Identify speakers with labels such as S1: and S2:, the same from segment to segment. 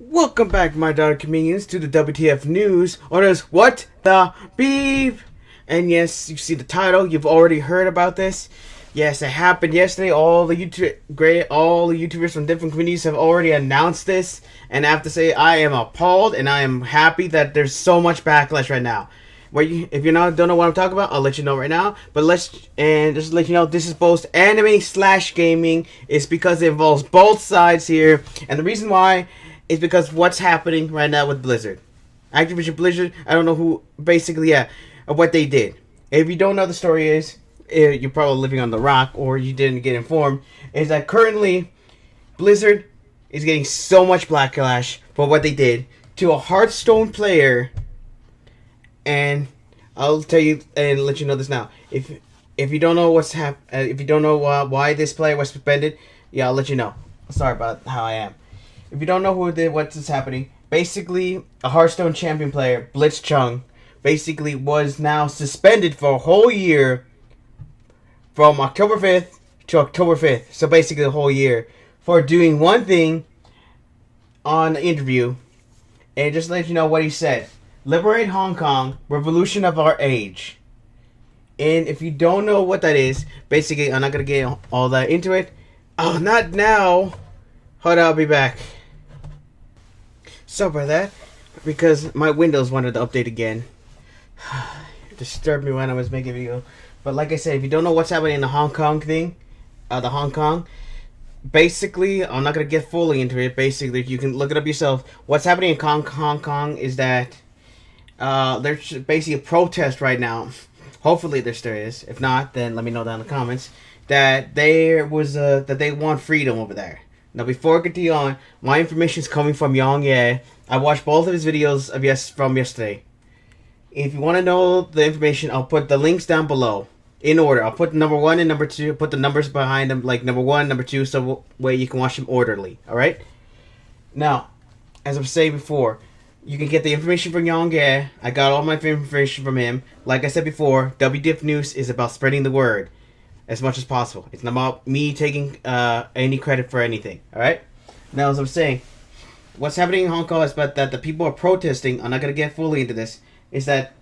S1: Welcome back, my dark comedians, to the WTF news, or as What the Beep. And yes, you see the title. You've already heard about this. Yes, it happened yesterday. All the YouTubers from different communities have already announced this, and I have to say, I am appalled, and I am happy that there's so much backlash right now. If you don't know what I'm talking about, I'll let you know right now. But just to let you know, this is both anime slash gaming. It's because it involves both sides here, and the reason why is because what's happening right now with Blizzard, Activision Blizzard. I don't know who, basically, what they did. If you don't know the story is, you're probably living on the rock or you didn't get informed. Is that currently Blizzard is getting so much backlash for what they did to a Hearthstone player. And I'll tell you and let you know this now. If you don't know if you don't know why this player was suspended, I'll let you know. Sorry about how I am. If you don't know what's happening, basically a Hearthstone champion player, Blitzchung, basically was now suspended for a whole year from October 5th to October 5th. So basically the whole year for doing one thing on an interview. And just to let you know what he said. Liberate Hong Kong, revolution of our age. And if you don't know what that is, basically, I'm not going to get all that into it. Oh, not now. Hold on, I'll be back. Sorry about that, because my Windows wanted to update again. It disturbed me when I was making a video. But like I said, if you don't know what's happening in the Hong Kong thing, basically, I'm not going to get fully into it. Basically, you can look it up yourself. What's happening in Hong Kong is that there's basically a protest right now. Hopefully there still is. If not, then let me know down in the comments that that they want freedom over there. Now, before I continue on, my information is coming from Yang Ye. I watched both of his videos from yesterday. If you want to know the information, I'll put the links down below in order. I'll put number 1 and number 2. Put the numbers behind them, like number 1, number 2, so way you can watch them orderly. All right. Now, as I was saying before, you can get the information from Yang Ye. I got all my information from him. Like I said before, WTF News is about spreading the word as much as possible. It's not about me taking any credit for anything. All right. Now, as I'm saying, what's happening in Hong Kong is that the people are protesting. I'm not going to get fully into this. Is that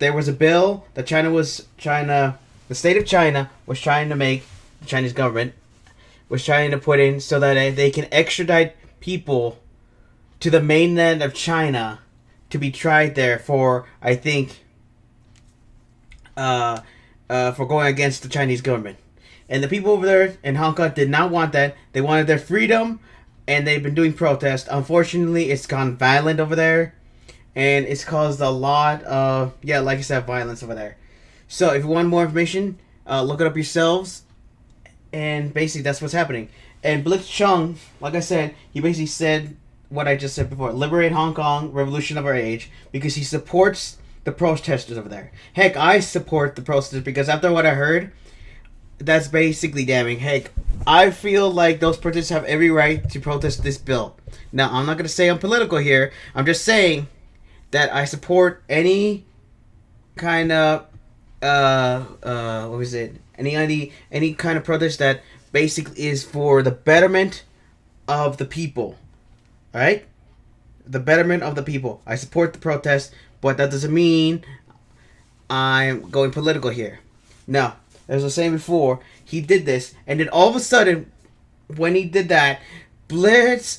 S1: there was a bill that the state of China was trying to make, the Chinese government was trying to put in so that they can extradite people to the mainland of China to be tried there for, I think, for going against the Chinese government. And the people over there in Hong Kong did not want that. They wanted their freedom, and they've been doing protests. Unfortunately, it's gone violent over there, and it's caused a lot of, like I said, violence over there. So if you want more information, look it up yourselves, and basically that's what's happening. And Blitzchung, like I said, he basically said what I just said before: liberate Hong Kong, revolution of our age, because he supports the protesters over there. Heck, I support the protesters because after what I heard, that's basically damning. Heck, I feel like those protesters have every right to protest this bill. Now, I'm not going to say I'm political here. I'm just saying that I support any kind of what was it? Any kind of protest that basically is for the betterment of the people. All right? The betterment of the people. I support the protest, but that doesn't mean I'm going political here. Now, as I was saying before, he did this, and then all of a sudden, when he did that, Blizzard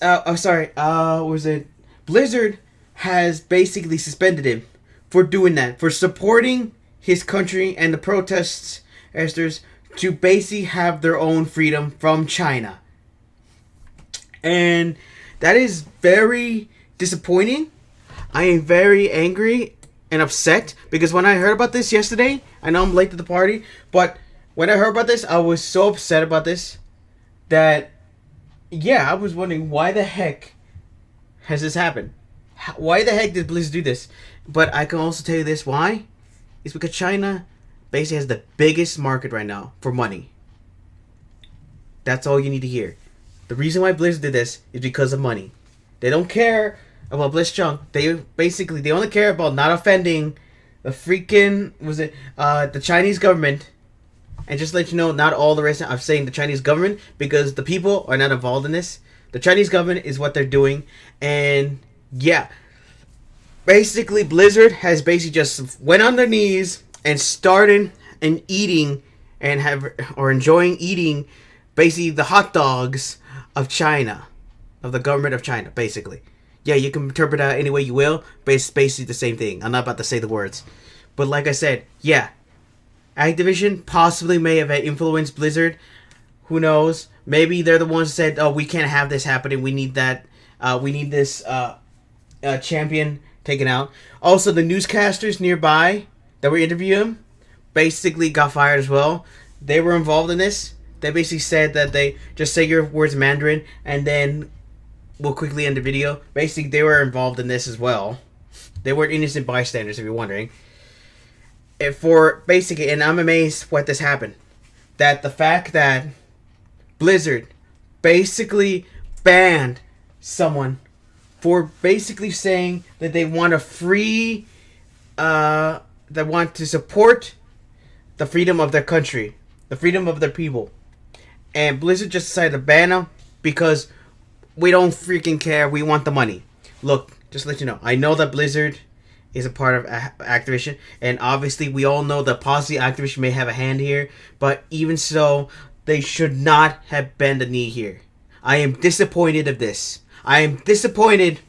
S1: has basically suspended him for doing that, for supporting his country and the protesters to basically have their own freedom from China. And that is very disappointing. I am very angry and upset because when I heard about this yesterday, I know I'm late to the party, but when I heard about this, I was so upset about this that, I was wondering why the heck has this happened? Why the heck did Blizzard do this? But I can also tell you this, why? It's because China basically has the biggest market right now for money. That's all you need to hear. The reason why Blizzard did this is because of money. They don't care about Blitzchung. They only care about not offending the freaking the Chinese government. And just to let you know, not all the rest. I'm saying the Chinese government because the people are not involved in this. The Chinese government is what they're doing, and yeah, basically Blizzard has basically just went on their knees and started and eating and have or enjoying eating basically the hot dogs of China, of the government of China, basically. Yeah, you can interpret that any way you will, but it's basically the same thing. I'm not about to say the words. But like I said, yeah, Activision possibly may have influenced Blizzard. Who knows? Maybe they're the ones that said, "Oh, we can't have this happening. We need that. We need this champion taken out." Also, the newscasters nearby that were interviewing him basically got fired as well. They were involved in this. They basically said that they just say your words in Mandarin and then we'll quickly end the video. Basically, they were involved in this as well. They weren't innocent bystanders, if you're wondering. And I'm amazed what this happened. That the fact that Blizzard basically banned someone for basically saying that they want they want to support the freedom of their country, the freedom of their people. And Blizzard just decided to ban them because we don't freaking care. We want the money. Look, just to let you know, I know that Blizzard is a part of Activision, and obviously we all know that possibly Activision may have a hand here, but even so, they should not have bent the knee here. I am disappointed of this. I am disappointed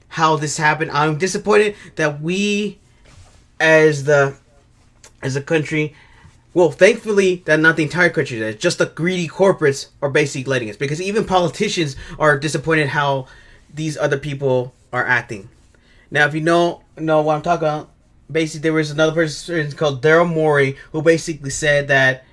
S1: how this happened. I'm disappointed that we, as a country, well, thankfully that not the entire country does. Just the greedy corporates are basically letting us, because even politicians are disappointed how these other people are acting. Now, if you know what I'm talking about, basically there was another person called Daryl Morey who basically said that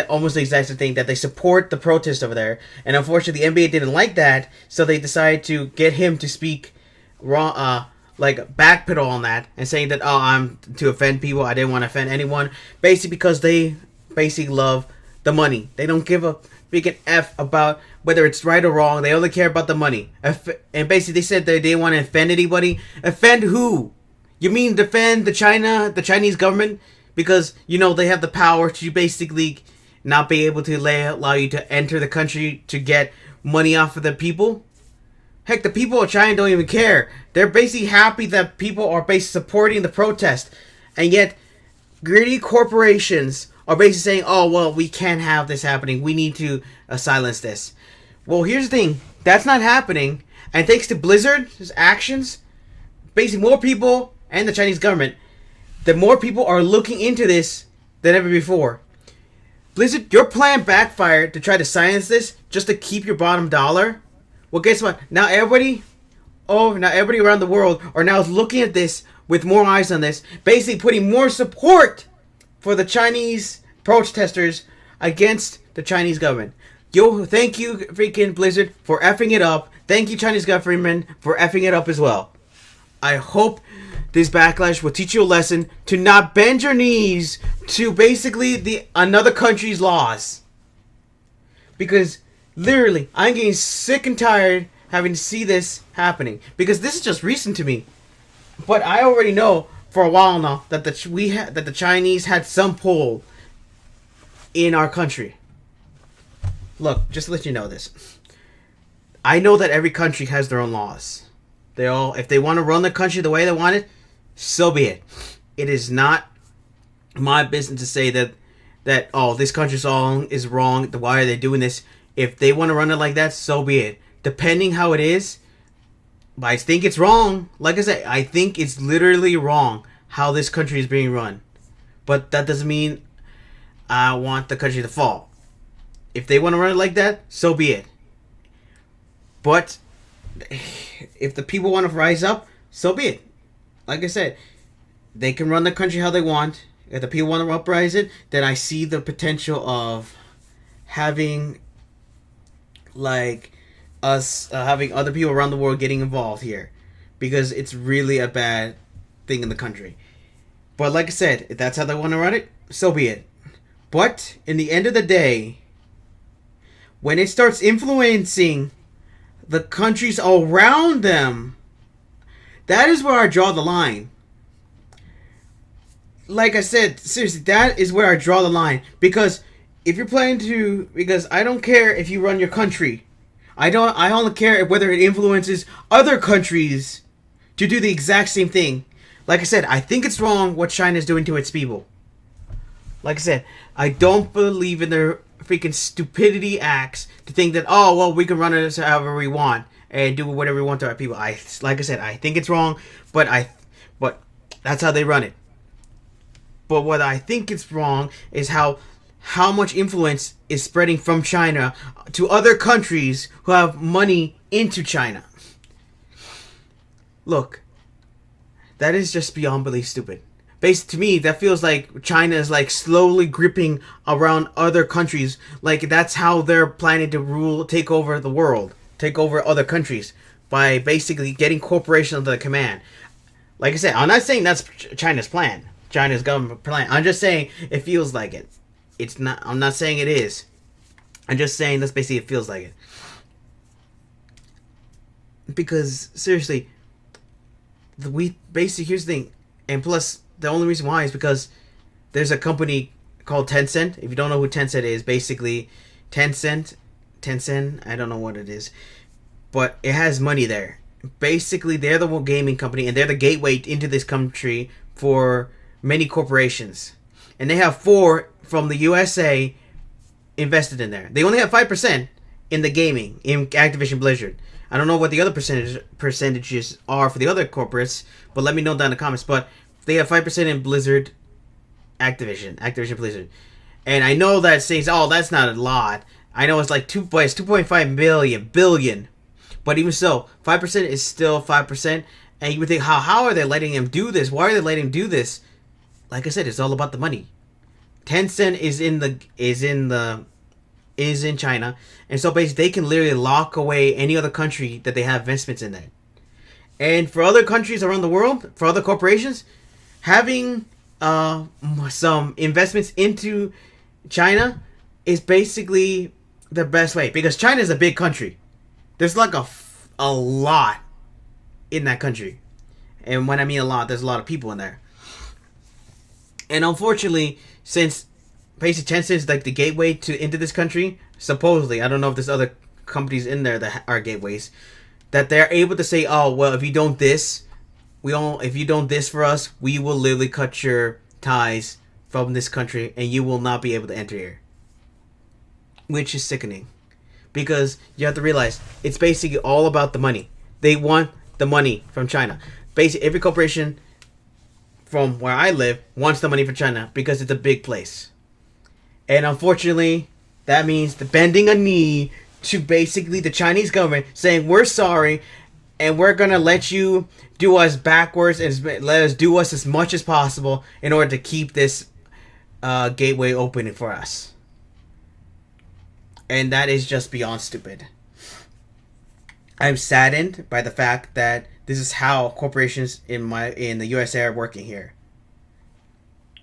S1: almost the exact same thing, that they support the protest over there, and unfortunately the NBA didn't like that, so they decided to get him to speak wrong, like backpedal on that and saying that, oh, I'm to offend people, I didn't want to offend anyone, basically because they basically love the money. They don't give a freaking F about whether it's right or wrong. They only care about the money. And basically they said they didn't want to offend anybody. Offend who? You mean defend the Chinese government? Because, they have the power to basically not be able to allow you to enter the country to get money off of the people? Heck, the people of China don't even care. They're basically happy that people are basically supporting the protest. And yet, greedy corporations are basically saying, oh, well, we can't have this happening. We need to silence this. Well, here's the thing. That's not happening. And thanks to Blizzard's actions, basically more people and the Chinese government, the more people are looking into this than ever before. Blizzard, your plan backfired to try to silence this just to keep your bottom dollar. Well, guess what? Now everybody around the world are now looking at this with more eyes on this, basically putting more support for the Chinese protesters against the Chinese government. Yo, thank you, freaking Blizzard, for effing it up. Thank you, Chinese government, for effing it up as well. I hope this backlash will teach you a lesson to not bend your knees to basically another country's laws. Because literally, I'm getting sick and tired having to see this happening. Because this is just recent to me. But I already know for a while now that the Chinese had some pull in our country. Look, just to let you know this. I know that every country has their own laws. If they want to run the country the way they want it, so be it. It is not my business to say that oh, this country's is wrong. Why are they doing this? If they want to run it like that, so be it. Depending how it is, but I think it's wrong. Like I said, I think it's literally wrong how this country is being run. But that doesn't mean I want the country to fall. If they want to run it like that, so be it. But if the people want to rise up, so be it. Like I said, they can run the country how they want. If the people want to uprise it, then I see the potential of having having other people around the world getting involved here, because it's really a bad thing in the country. But like I said, if that's how they want to run it, so be it. But in the end of the day, when it starts influencing the countries around them, that is where I draw the line. Like I said, seriously, that is where I draw the line. Because if you're planning because I don't care if you run your country. I only care whether it influences other countries to do the exact same thing. Like I said, I think it's wrong what China is doing to its people. Like I said, I don't believe in their freaking stupidity acts to think that, oh, well, we can run it however we want and do whatever we want to our people. Like I said, I think it's wrong, but that's how they run it. But what I think is wrong is how much influence is spreading from China to other countries who have money into China. Look, that is just beyond belief stupid. Based to me, that feels like China is like slowly gripping around other countries. Like that's how they're planning to take over the world, take over other countries by basically getting corporations under the command. Like I said, I'm not saying that's China's plan, China's government plan. I'm just saying it feels like it. It's not. I'm not saying it is. I'm just saying that's basically it feels like it. Because seriously, here's the thing, and plus the only reason why is because there's a company called Tencent. If you don't know who Tencent is, basically Tencent, I don't know what it is, but it has money there. Basically, they're the gaming company, and they're the gateway into this country for many corporations. And they have 4 from the USA invested in there. They only have 5% in the gaming, in Activision Blizzard. I don't know what the other percentages are for the other corporates, but let me know down in the comments. But they have 5% in Blizzard, Activision Blizzard. And I know that says, oh, that's not a lot. I know it's like 2.5 billion. But even so, 5% is still 5%. And you would think, how are they letting him do this? Why are they letting him do this? Like I said, it's all about the money. Tencent is in China, and so basically they can literally lock away any other country that they have investments in there. And for other countries around the world, for other corporations, having some investments into China is basically the best way, because China is a big country. There's like a lot in that country, and when I mean a lot, there's a lot of people in there. And unfortunately, since basically Tencent is like the gateway into this country, supposedly, I don't know if there's other companies in there that are gateways, that they're able to say, oh, well, if you don't this for us, we will literally cut your ties from this country and you will not be able to enter here. Which is sickening. Because you have to realize, it's basically all about the money. They want the money from China. Basically, every corporation from where I live wants the money from China because it's a big place. And unfortunately, that means the bending a knee to basically the Chinese government saying, we're sorry, and we're going to let you do us backwards and let us do us as much as possible in order to keep this gateway open for us. And that is just beyond stupid. I'm saddened by the fact that this is how corporations in the USA are working here.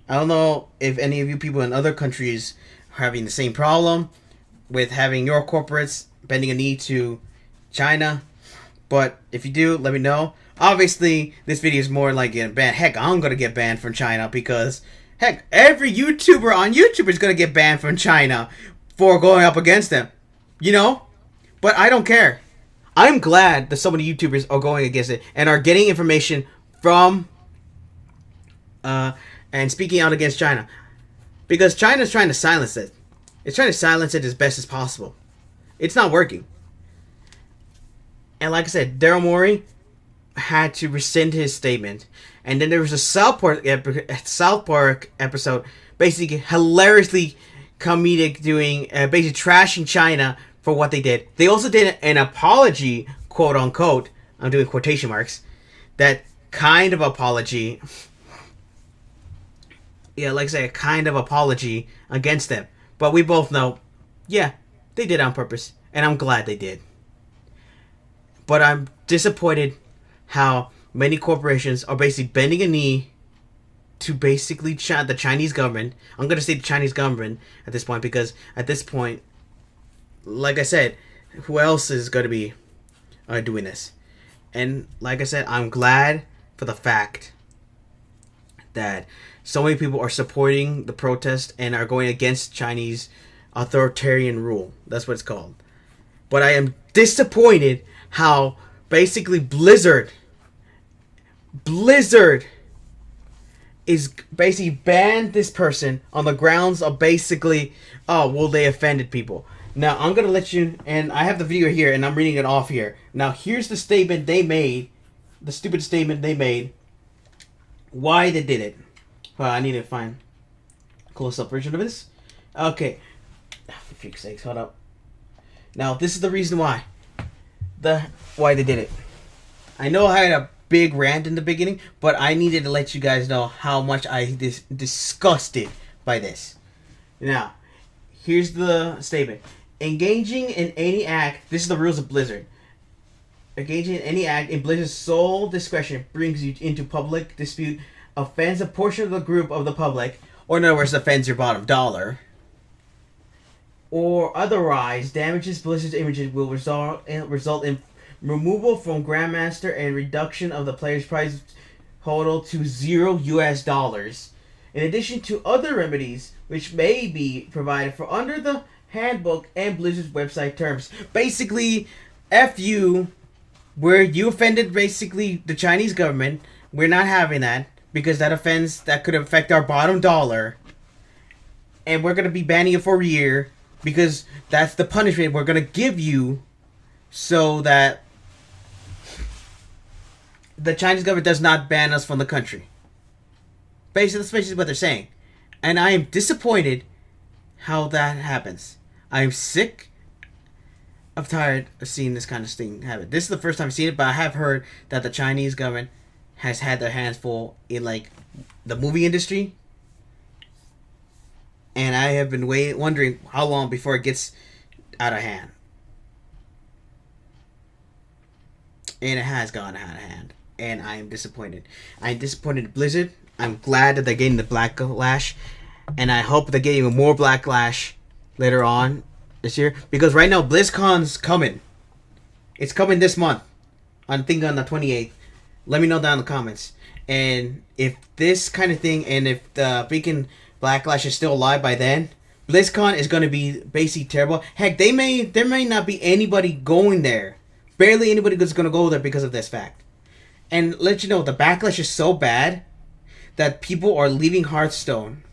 S1: I don't know if any of you people in other countries are having the same problem with having your corporates bending a knee to China, but if you do, let me know. Obviously, this video is more like getting banned. Heck, I'm gonna get banned from China because, heck, every YouTuber on YouTube is gonna get banned from China for going up against them, you know? But I don't care. I'm glad that so many YouTubers are going against it and are getting information from and speaking out against China, because China's trying to silence it. It's trying to silence it as best as possible. It's not working. And like I said, Daryl Morey had to rescind his statement. And then there was a South Park episode, basically hilariously comedic, doing basically trashing China for what they did. They also did an apology, quote unquote. I'm doing quotation marks. That kind of apology. Yeah, like I say, a kind of apology against them. But we both know, yeah, they did it on purpose. And I'm glad they did. But I'm disappointed how many corporations are basically bending a knee to basically the Chinese government. I'm going to say the Chinese government at this point, because at this point, like I said, who else is going to be doing this? And like I said, I'm glad for the fact that so many people are supporting the protest and are going against Chinese authoritarian rule. That's what it's called. But I am disappointed how basically Blizzard is basically banned this person on the grounds of basically, oh, well, they offended people. Now, I'm going to let you, and I have the video here, and I'm reading it off here. Now, here's the statement they made, the stupid statement they made, why they did it. Well, I need to find a close-up version of this. Okay. For fuck's sakes, hold up. Now, this is the reason why. Why they did it. I know I had a big rant in the beginning, but I needed to let you guys know how much I disgusted by this. Now, here's the statement. Engaging in any act, this is the rules of Blizzard. Engaging in any act in Blizzard's sole discretion brings you into public dispute, offends a portion of the group of the public, or in other words, offends your bottom dollar, or otherwise damages Blizzard's images, will result in removal from Grandmaster and reduction of the player's prize total to $0. In addition to other remedies which may be provided for under the handbook and Blizzard's website terms. Basically, F you, where you offended basically the Chinese government. We're not having that because that could affect our bottom dollar. And we're going to be banning it for a year because that's the punishment we're going to give you so that the Chinese government does not ban us from the country. Basically, that's basically what they're saying. And I am disappointed how that happens. I'm sick of tired of seeing this kind of thing happen. This is the first time I've seen it, but I have heard that the Chinese government has had their hands full in like the movie industry. And I have been wondering how long before it gets out of hand. And it has gone out of hand. And I am disappointed. I'm disappointed in Blizzard. I'm glad that they're getting the backlash. And I hope they're getting more backlash later on this year. Because right now, BlizzCon's coming. It's coming this month. I think on the 28th. Let me know down in the comments. And if this kind of thing, and if the freaking backlash is still alive by then, BlizzCon is going to be basically terrible. Heck, there may not be anybody going there. Barely anybody is going to go there because of this fact. And let you know, the backlash is so bad that people are leaving Hearthstone.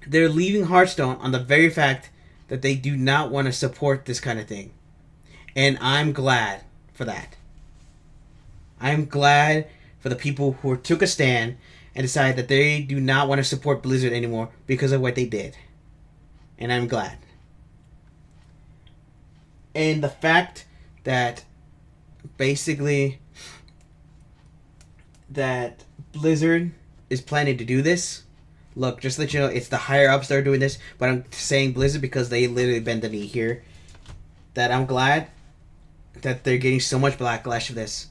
S1: They're leaving Hearthstone on the very fact that they do not want to support this kind of thing. And I'm glad for that. I'm glad for the people who took a stand and decided that they do not want to support Blizzard anymore because of what they did. And I'm glad. And the fact that basically that Blizzard is planning to do this. Look, just to let you know, it's the higher ups that are doing this, but I'm saying Blizzard because they literally bend the knee here. That I'm glad that they're getting so much backlash for this,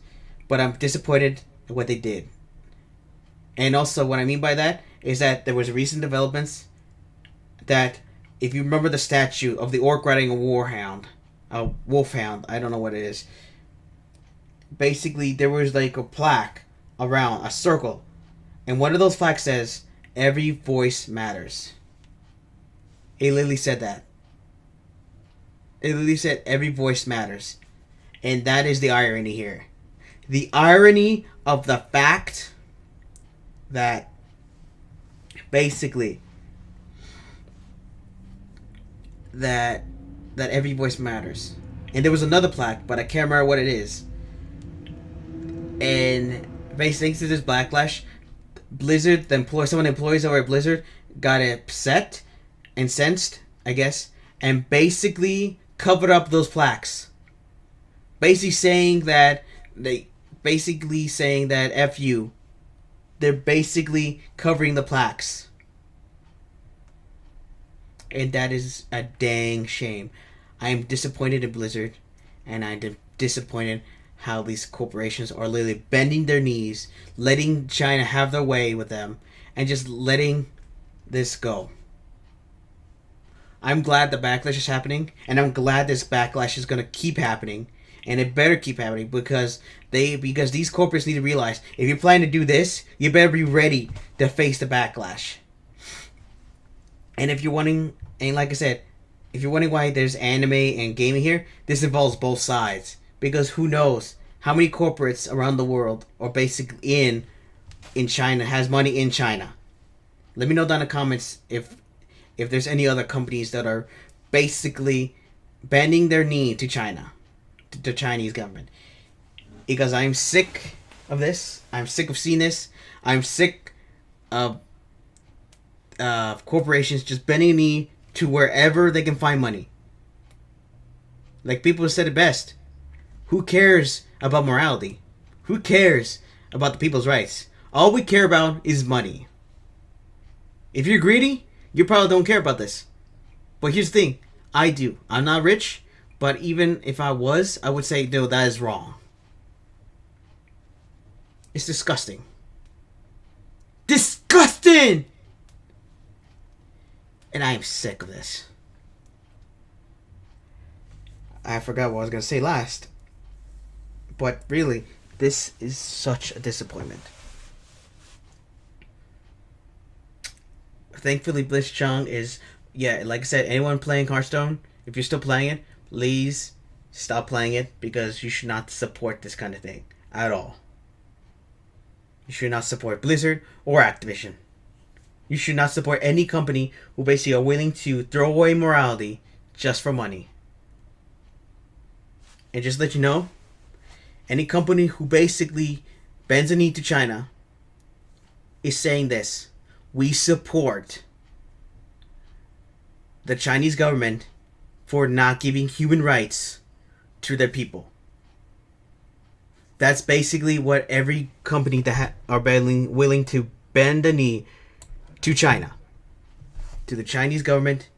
S1: but I'm disappointed at what they did. And also, what I mean by that is that there was recent developments that, if you remember the statue of the orc riding a wolfhound, I don't know what it is. Basically, there was like a plaque around a circle, and one of those plaques says, "Every voice matters." It literally said that. It literally said, "Every voice matters." And that is the irony here. The irony of the fact that basically that every voice matters. And there was another plaque, but I can't remember what it is. And basically, thanks to this backlash, Blizzard, some of the employees over at Blizzard got upset, incensed, I guess, and basically covered up those plaques. Basically saying that F you. They're basically covering the plaques. And that is a dang shame. I am disappointed in Blizzard, and I'm disappointed how these corporations are literally bending their knees, letting China have their way with them, and just letting this go. I'm glad the backlash is happening, and I'm glad this backlash is going to keep happening, and it better keep happening because these corporates need to realize if you're planning to do this, you better be ready to face the backlash. And if you're wanting, and like I said, if you're wondering why there's anime and gaming here, this involves both sides. Because who knows how many corporates around the world are basically in China, has money in China. Let me know down in the comments if there's any other companies that are basically bending their knee to China, to the Chinese government. Because I'm sick of this. I'm sick of seeing this. I'm sick of corporations just bending a knee to wherever they can find money. Like people have said it best. Who cares about morality? Who cares about the people's rights? All we care about is money. If you're greedy, you probably don't care about this. But here's the thing. I do. I'm not rich, but even if I was, I would say, no, that is wrong. It's disgusting. Disgusting! And I am sick of this. I forgot what I was going to say last. But really, this is such a disappointment. Thankfully, Blitzchung is... Yeah, like I said, anyone playing Hearthstone, if you're still playing it, please stop playing it because you should not support this kind of thing at all. You should not support Blizzard or Activision. You should not support any company who basically are willing to throw away morality just for money. And just to let you know, any company who basically bends a knee to China is saying this. We support the Chinese government for not giving human rights to their people. That's basically what every company that are willing to bend the knee to China, to the Chinese government.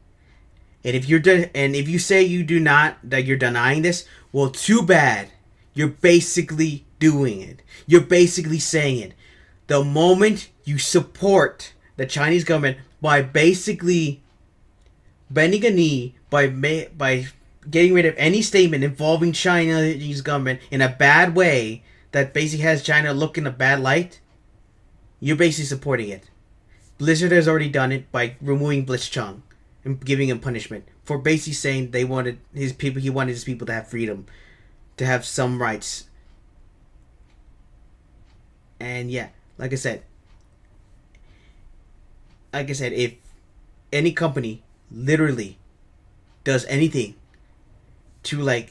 S1: And if you say you do not, that you're denying this, well, too bad. You're basically doing it. You're basically saying it. The moment you support the Chinese government by basically bending a knee, by getting rid of any statement involving Chinese government in a bad way that basically has China look in a bad light, you're basically supporting it. Blizzard has already done it by removing Blitzchung and giving him punishment for basically saying he wanted his people to have freedom, to have some rights. And yeah, like I said, if any company literally does anything to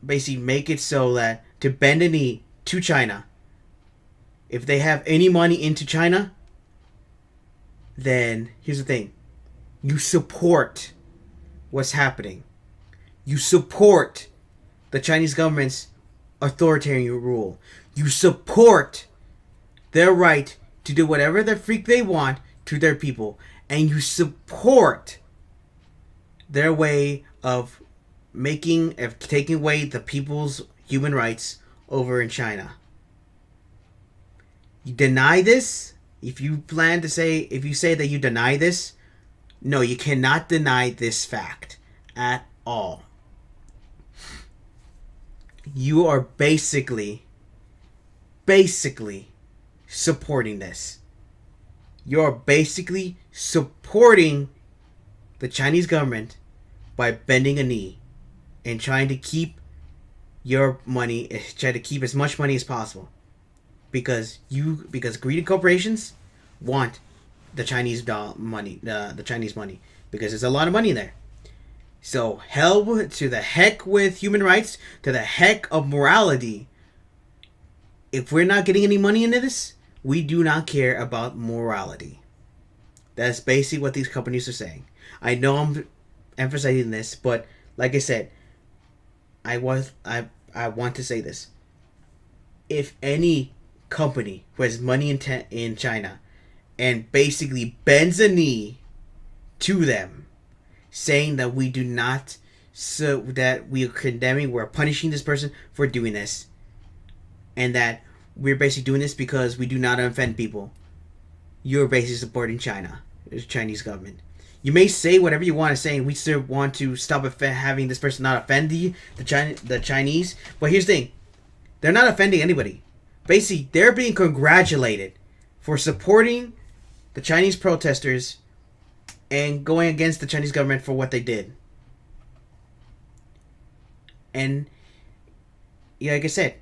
S1: basically make it so that to bend a knee to China, if they have any money into China, then here's the thing. You support what's happening. You support the Chinese government's authoritarian rule. You support their right to do whatever the freak they want to their people. And you support their way of taking away the people's human rights over in China. You deny this? If you say that you deny this, no, you cannot deny this fact at all. You are basically supporting this. You're basically supporting the Chinese government by bending a knee and trying to keep your money, try to keep as much money as possible. Because greedy corporations want the Chinese money, the Chinese money, because there's a lot of money there. So to the heck with human rights, to the heck of morality. If we're not getting any money into this, we do not care about morality. That's basically what these companies are saying. I know I'm emphasizing this, but like I said, I want to say this. If any company who has money in China and basically bends a knee to them, saying that we do not, so that we are condemning, we're punishing this person for doing this, and that we're basically doing this because we do not offend people, you're basically supporting China, the Chinese government. You may say whatever you want to say, and we still want to stop having this person not offend the Chinese, but here's the thing. They're not offending anybody. Basically, they're being congratulated for supporting the Chinese protesters and going against the Chinese government for what they did. And yeah, like I said,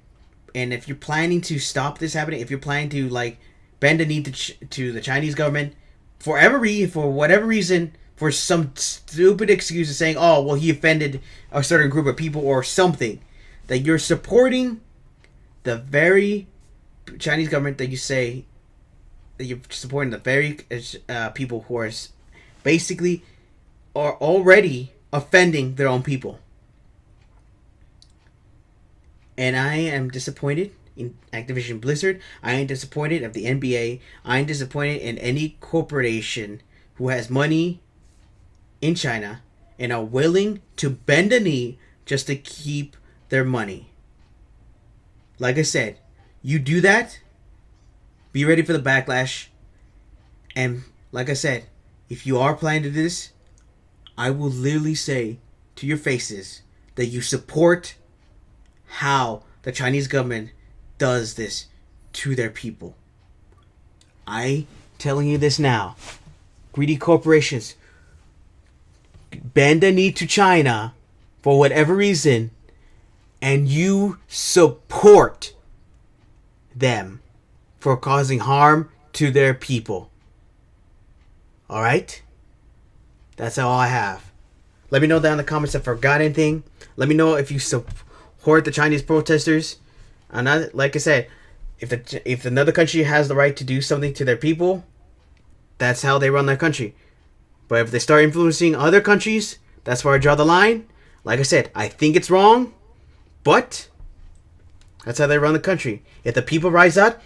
S1: and if you're planning to stop this happening, if you're planning to like bend the knee to the Chinese government for whatever reason, for some stupid excuse of saying, oh well, he offended a certain group of people or something, that you're supporting the very Chinese government that you say that you're supporting, the very people who are basically are already offending their own people. And I am disappointed in Activision Blizzard. I am disappointed of the NBA. I am disappointed in any corporation who has money in China and are willing to bend a knee just to keep their money. Like I said, you do that, be ready for the backlash. And like I said, if you are planning to do this, I will literally say to your faces that you support how the Chinese government does this to their people. I telling you this now. Greedy corporations bend a knee to China for whatever reason, and you support them for causing harm to their people. Alright? That's all I have. Let me know down in the comments if I forgot anything. Let me know if you support the Chinese protesters. And like I said, if another country has the right to do something to their people, that's how they run their country. But if they start influencing other countries, that's where I draw the line. Like I said, I think it's wrong, but that's how they run the country. If the people rise up,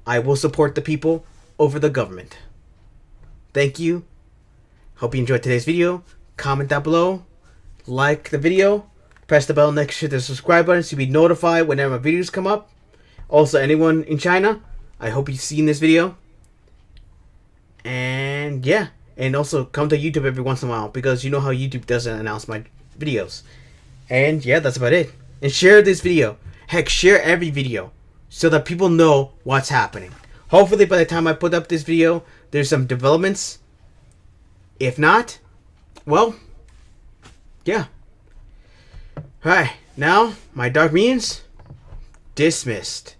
S1: I will support the people over the government. Thank you. Hope you enjoyed today's video. Comment down below. Like the video. Press the bell next to the subscribe button so you'll be notified whenever my videos come up. Also, anyone in China, I hope you've seen this video. And yeah. And also come to YouTube every once in a while, because you know how YouTube doesn't announce my videos. And yeah, that's about it. And share this video. Heck, share every video so that people know what's happening. Hopefully by the time I put up this video, there's some developments. If not, well, yeah. Alright, now my dark minions dismissed.